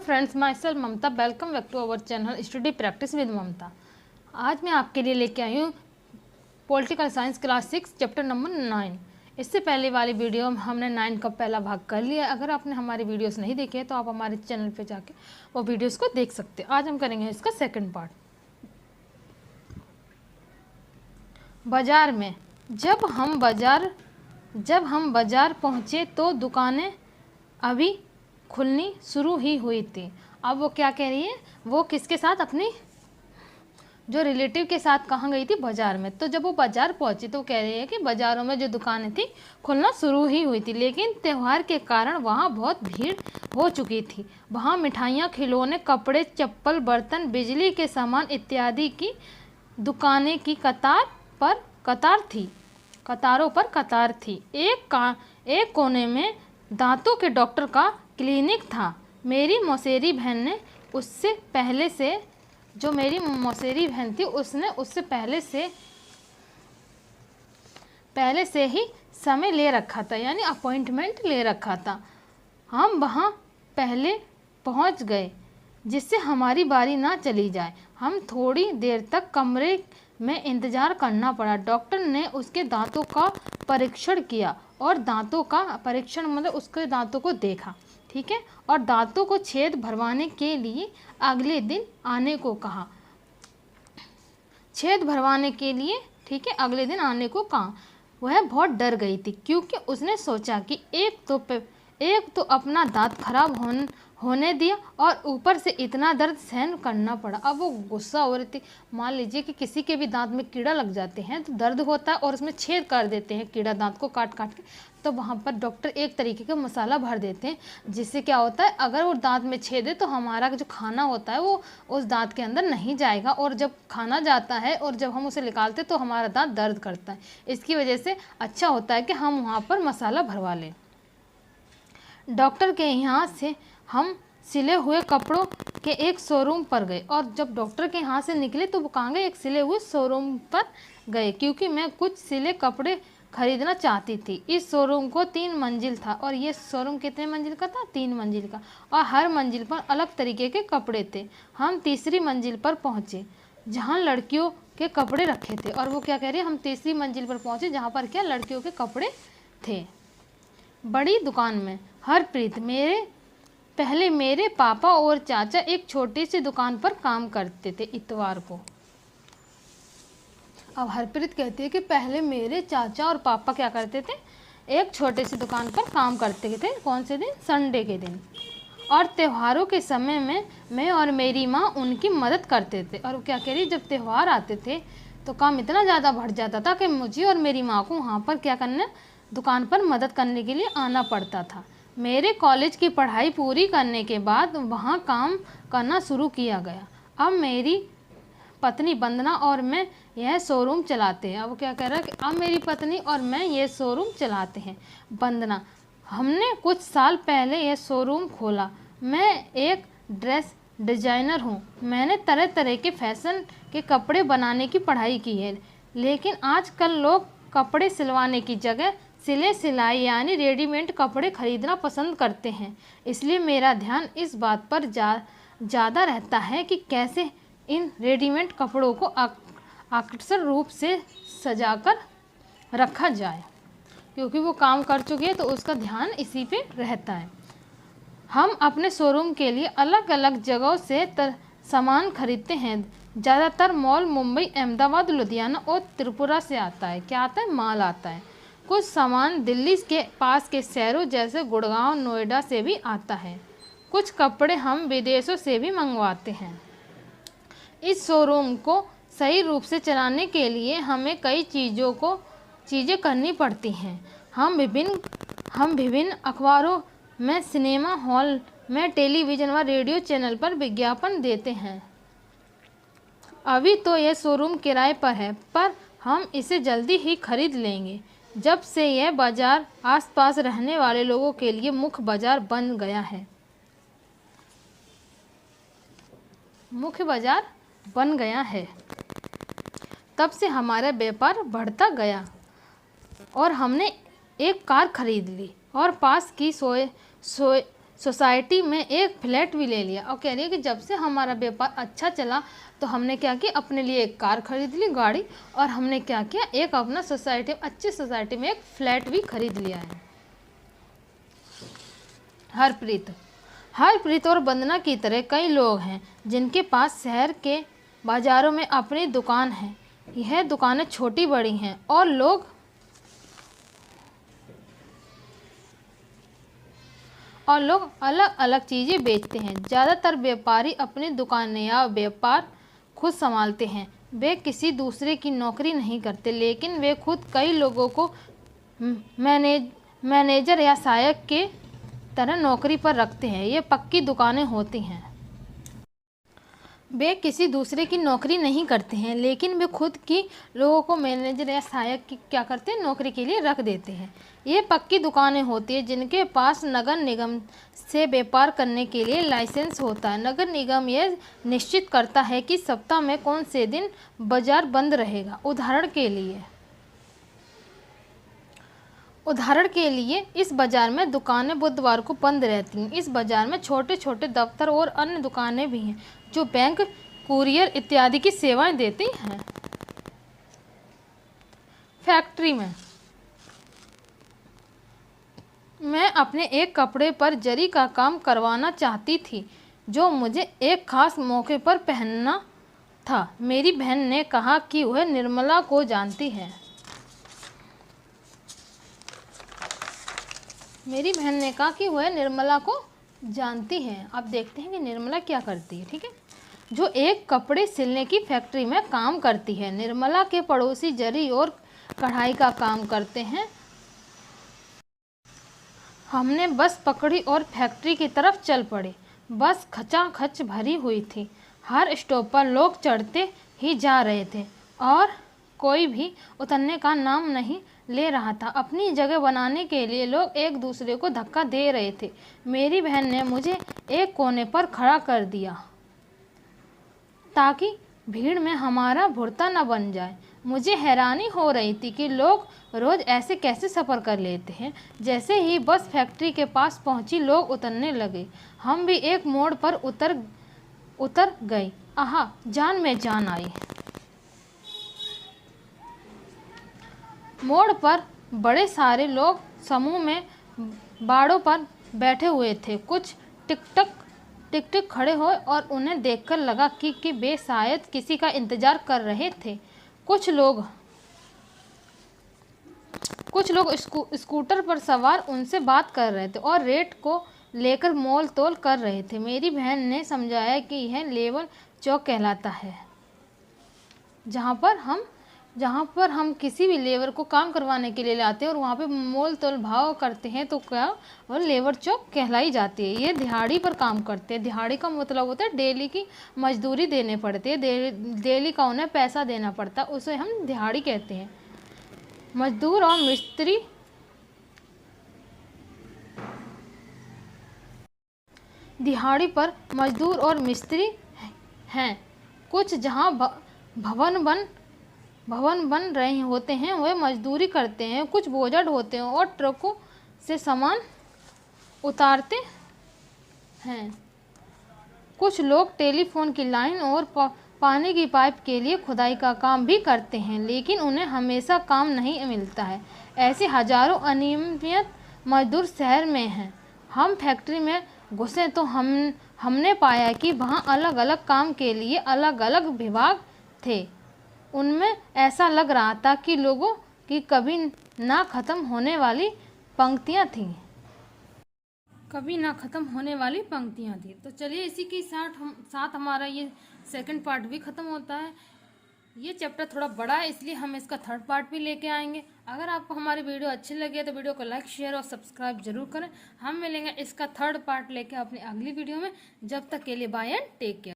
Friends, myself Mamta. Welcome back to our channel study practice with Mamta. आज मैं आपके लिए लेके आई हूँ political science class 6 chapter number 9। इससे पहले वाली वीडियो में हमने 9 का पहला भाग कर लिया। अगर आपने हमारी वीडियोस नहीं देखे तो आप हमारे चैनल पे जाके वो वीडियोस को देख सकते हैं। आज हम करेंगे इसका सेकंड पार्ट। बाजार में जब हम बाजार पहुँचे तो दुकानें अभी खुलनी शुरू ही हुई थी। अब वो क्या कह रही है, वो किसके साथ, अपनी जो रिलेटिव के साथ कहाँ गई थी, बाजार में। तो जब वो बाजार पहुंची तो कह रही है कि बाज़ारों में जो दुकानें थी खुलना शुरू ही हुई थी, लेकिन त्यौहार के कारण वहाँ बहुत भीड़ हो चुकी थी। वहाँ मिठाइयाँ, खिलौने, कपड़े, चप्पल, बर्तन, बिजली के सामान इत्यादि की दुकानें की कतारों पर कतार थी। एक कोने में दांतों के डॉक्टर का क्लिनिक था। मेरी मौसेरी बहन ने उससे पहले से उससे पहले से ही समय ले रखा था, यानी अपॉइंटमेंट ले रखा था। हम वहाँ पहले पहुँच गए जिससे हमारी बारी ना चली जाए। हम थोड़ी देर तक कमरे में इंतज़ार करना पड़ा। डॉक्टर ने उसके दांतों का परीक्षण किया और दांतों का परीक्षण मतलब उसके दांतों को देखा, ठीक है, और दांतों को छेद भरवाने के लिए अगले दिन आने को कहा। अगले दिन आने को कहा। वह बहुत डर गई थी क्योंकि उसने सोचा कि एक तो अपना दांत खराब होने दिया और ऊपर से इतना दर्द सहन करना पड़ा। अब वो गुस्सा हो रही थी। मान लीजिए कि किसी के भी दांत में कीड़ा लग जाते हैं तो दर्द होता है और उसमें छेद कर देते हैं कीड़ा दांत को काट के, तो वहाँ पर डॉक्टर एक तरीके का मसाला भर देते हैं जिससे क्या होता है, अगर वो दांत में छेद है तो हमारा जो खाना होता है वो उस दांत के अंदर नहीं जाएगा, और जब खाना जाता है और जब हम उसे निकालते तो हमारा दांत दर्द करता है। इसकी वजह से अच्छा होता है कि हम वहाँ पर मसाला भरवा लें। डॉक्टर के यहाँ से हम सिले हुए कपड़ों के एक शोरूम पर गए, और जब डॉक्टर के यहाँ से निकले तो वो कहाँ गए, एक सिले हुए शोरूम पर गए, क्योंकि मैं कुछ सिले कपड़े खरीदना चाहती थी। इस शोरूम को 3 मंजिल था, और ये शोरूम कितने मंजिल का था, 3 मंजिल का, और हर मंजिल पर अलग तरीके के कपड़े थे। हम तीसरी मंजिल पर पहुँचे जहाँ लड़कियों के कपड़े रखे थे, और वो क्या कह रही है, हम तीसरी मंजिल पर पहुँचे जहाँ पर क्या लड़कियों के कपड़े थे। बड़ी दुकान में हरप्रीत पहले मेरे पापा और चाचा एक छोटी सी दुकान पर काम करते थे इतवार को। अब हरप्रीत कहती है कि पहले मेरे चाचा और पापा क्या करते थे, एक छोटे सी दुकान पर काम करते थे। कौन से दिन, संडे के दिन, और त्योहारों के समय में मैं और मेरी माँ उनकी मदद करते थे। और वो क्या कह रही, जब त्यौहार आते थे तो काम इतना ज़्यादा बढ़ जाता था कि मुझे और मेरी माँ को वहाँ पर क्या करना, दुकान पर मदद करने के लिए आना पड़ता था। मेरे कॉलेज की पढ़ाई पूरी करने के बाद वहाँ काम करना शुरू किया गया। अब मेरी पत्नी वंदना और मैं यह शोरूम चलाते हैं। अब क्या कह रहा है कि अब मेरी पत्नी और मैं ये शोरूम चलाते हैं। वंदना, हमने कुछ साल पहले यह शोरूम खोला। मैं एक ड्रेस डिजाइनर हूँ। मैंने तरह तरह के फैशन के कपड़े बनाने की पढ़ाई की है, लेकिन आजकल लोग कपड़े सिलवाने की जगह सिलाई यानी रेडीमेड कपड़े खरीदना पसंद करते हैं। इसलिए मेरा ध्यान इस बात पर ज़्यादा रहता है कि कैसे इन रेडीमेड कपड़ों को आकर्षक रूप से सजाकर रखा जाए। क्योंकि वो काम कर चुकी है तो उसका ध्यान इसी पे रहता है। हम अपने शोरूम के लिए अलग अलग जगहों से सामान खरीदते हैं। ज़्यादातर मॉल मुंबई, अहमदाबाद, लुधियाना और त्रिपुरा से आता है। क्या आता है, माल आता है। कुछ सामान दिल्ली के पास के शहरों जैसे गुड़गांव, नोएडा से भी आता है। कुछ कपड़े हम विदेशों से भी मंगवाते हैं। इस शोरूम को सही रूप से चलाने के लिए हमें कई चीज़ें करनी पड़ती हैं। हम विभिन्न अखबारों में, सिनेमा हॉल में, टेलीविज़न व रेडियो चैनल पर विज्ञापन देते हैं। अभी तो यह शोरूम किराए पर है, पर हम इसे जल्दी ही खरीद लेंगे। जब से यह बाज़ार आसपास रहने वाले लोगों के लिए मुख्य बाज़ार बन गया है, तब से हमारा व्यापार बढ़ता गया और हमने एक कार खरीद ली और पास की सोसाइटी में एक फ्लैट भी ले लिया। और कह रही है कि जब से हमारा व्यापार अच्छा चला तो हमने क्या किया, अपने लिए एक कार खरीद ली, गाड़ी, और हमने क्या किया, एक अपना सोसाइटी, अच्छी सोसाइटी में एक फ्लैट भी खरीद लिया है। हरप्रीत और वंदना की तरह कई लोग हैं जिनके पास शहर के बाजारों में अपनी दुकान है। यह दुकानें छोटी बड़ी हैं और लोग अलग अलग चीज़ें बेचते हैं। ज़्यादातर व्यापारी अपनी दुकानें या व्यापार खुद संभालते हैं। वे किसी दूसरे की नौकरी नहीं करते, लेकिन वे खुद कई लोगों को मैनेजर या सहायक के तरह नौकरी पर रखते हैं। ये पक्की दुकानें होती हैं। वे किसी दूसरे की नौकरी नहीं करते हैं, लेकिन वे खुद की लोगों को मैनेजर या सहायक की क्या करते हैं, नौकरी के लिए रख देते हैं। ये पक्की दुकानें होती हैं जिनके पास नगर निगम से व्यापार करने के लिए लाइसेंस होता है। नगर निगम यह निश्चित करता है कि सप्ताह में कौन से दिन बाजार बंद रहेगा। उदाहरण के लिए इस बाजार में दुकानें बुधवार को बंद रहती हैं। इस बाजार में छोटे छोटे दफ्तर और अन्य दुकानें भी हैं जो बैंक, कुरियर इत्यादि की सेवाएं देती हैं। फैक्ट्री में मैं अपने एक कपड़े पर जरी का काम करवाना चाहती थी जो मुझे एक खास मौके पर पहनना था। मेरी बहन ने कहा कि वह निर्मला को जानती है। अब देखते हैं कि निर्मला क्या करती है। ठीक है, जो एक कपड़े सिलने की फैक्ट्री में काम करती है। निर्मला के पड़ोसी जरी और कढ़ाई का काम करते हैं। हमने बस पकड़ी और फैक्ट्री की तरफ चल पड़े। बस खचाखच भरी हुई थी। हर स्टॉप पर लोग चढ़ते ही जा रहे थे और कोई भी उतरने का नाम नहीं ले रहा था। अपनी जगह बनाने के लिए लोग एक दूसरे को धक्का दे रहे थे। मेरी बहन ने मुझे एक कोने पर खड़ा कर दिया ताकि भीड़ में हमारा भुर्ता न बन जाए। मुझे हैरानी हो रही थी कि लोग रोज़ ऐसे कैसे सफ़र कर लेते हैं। जैसे ही बस फैक्ट्री के पास पहुंची, लोग उतरने लगे। हम भी एक मोड़ पर उतर गए। आहा, जान में जान आई। मोड़ पर बड़े सारे लोग समूह में बाड़ों पर बैठे हुए थे। कुछ टिक खड़े हुए और उन्हें देखकर लगा कि वे शायद किसी का इंतज़ार कर रहे थे। कुछ लोग स्कूटर पर सवार उनसे बात कर रहे थे और रेट को लेकर मोल तोल कर रहे थे। मेरी बहन ने समझाया कि यह लेबर चौक कहलाता है, जहाँ पर हम किसी भी लेबर को काम करवाने के लिए लाते हैं और वहाँ पे मोल तोल भाव करते हैं, तो क्या वो लेबर चौक कहलाई जाती है। ये दिहाड़ी पर काम करते हैं। दिहाड़ी का मतलब होता है डेली की मजदूरी देने पड़ती है, डेली का उन्हें पैसा देना पड़ता है, उसे हम दिहाड़ी कहते हैं। मजदूर और मिस्त्री दिहाड़ी पर मजदूर और मिस्त्री हैं। कुछ जहाँ भवन बन रहे होते हैं वे मजदूरी करते हैं। कुछ बोझड़ होते हैं और ट्रकों से सामान उतारते हैं। कुछ लोग टेलीफोन की लाइन और पानी की पाइप के लिए खुदाई का काम भी करते हैं, लेकिन उन्हें हमेशा काम नहीं मिलता है। ऐसे हजारों अनियमित मजदूर शहर में हैं। हम फैक्ट्री में घुसे तो हमने पाया कि वहाँ अलग अलग काम के लिए अलग अलग विभाग थे। उनमें ऐसा लग रहा था कि लोगों की कभी ना ख़त्म होने वाली पंक्तियाँ थीं। तो चलिए इसी के साथ हमारा ये सेकंड पार्ट भी ख़त्म होता है। ये चैप्टर थोड़ा बड़ा है, इसलिए हम इसका थर्ड पार्ट भी लेके आएंगे। अगर आपको हमारी वीडियो अच्छी लगे तो वीडियो को लाइक, शेयर और सब्सक्राइब जरूर करें। हम मिलेंगे इसका थर्ड पार्ट लेके अपनी अगली वीडियो में। जब तक के लिए बाय एंड टेक केयर।